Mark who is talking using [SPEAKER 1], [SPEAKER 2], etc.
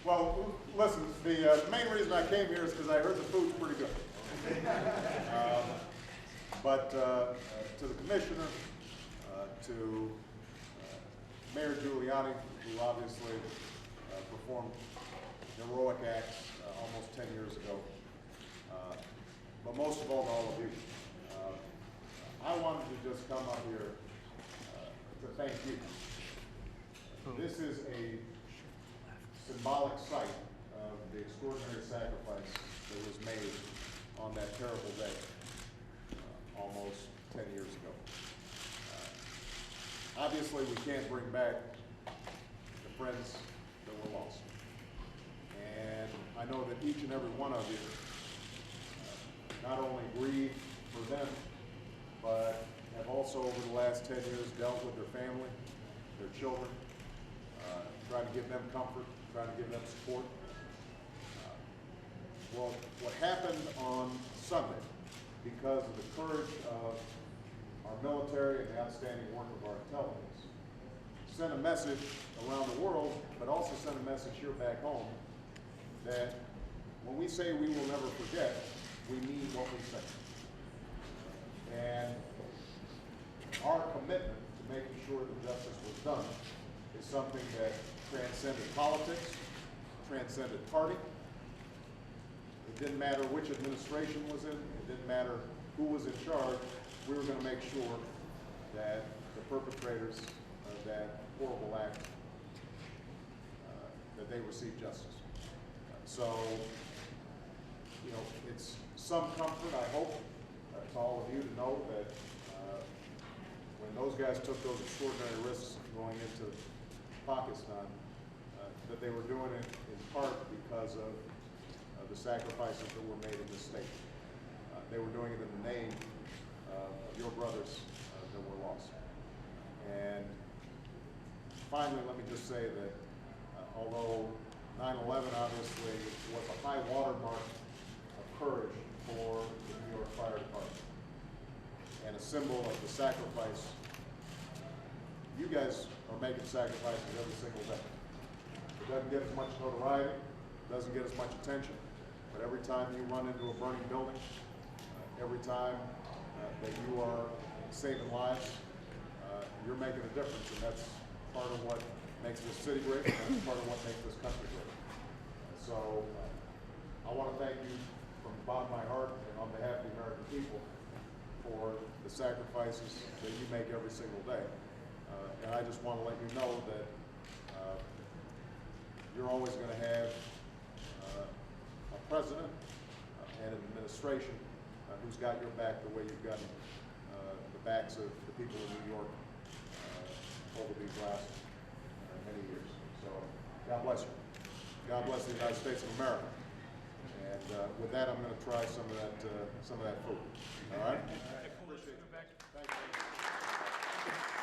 [SPEAKER 1] Well, listen, the main reason I came here is because I heard the food's pretty good. To the commissioner, to Mayor Giuliani, who obviously performed heroic acts almost 10 years ago, but most of all to all of you. I wanted to just come up here to thank you. This is a symbolic sight of the extraordinary sacrifice that was made on that terrible day almost 10 years ago. Obviously, we can't bring back the friends that were lost. And I know that each and every one of you not only grieve for them, but have also over the last 10 years dealt with their family, their children, trying to give them comfort, trying to give them support. Well, what happened on Sunday, because of the courage of our military and the outstanding work of our intelligence, sent a message around the world, but also sent a message here back home that when we say we will never forget, we mean what we say. And our commitment to making sure that justice was done is something that transcended politics, transcended party. It didn't matter which administration was in, it didn't matter who was in charge. We were going to make sure that the perpetrators of that horrible act, that they receive justice. So, you know, it's some comfort, I hope, to all of you to know that when those guys took those extraordinary risks going into Pakistan, that they were doing it in part because of the sacrifices that were made in this state. They were doing it in the name of your brothers that were lost. And finally, let me just say that although 9/11 obviously was a high watermark of courage for the New York Fire Department and a symbol of the sacrifice, you guys are making sacrifices every single day. It doesn't get as much notoriety, doesn't get as much attention, but every time you run into a burning building, every time that you are saving lives, you're making a difference, and that's part of what makes this city great, and that's part of what makes this country great. So I want to thank you from the bottom of my heart and on behalf of the American people for the sacrifices that you make every single day. And I just want to let you know that you're always going to have a president and an administration who's got your back the way you've got the backs of the people in New York over these last many years. So God bless you. God bless the United States of America. And with that, I'm going to try some of that food. All right? Appreciate it. Thank you.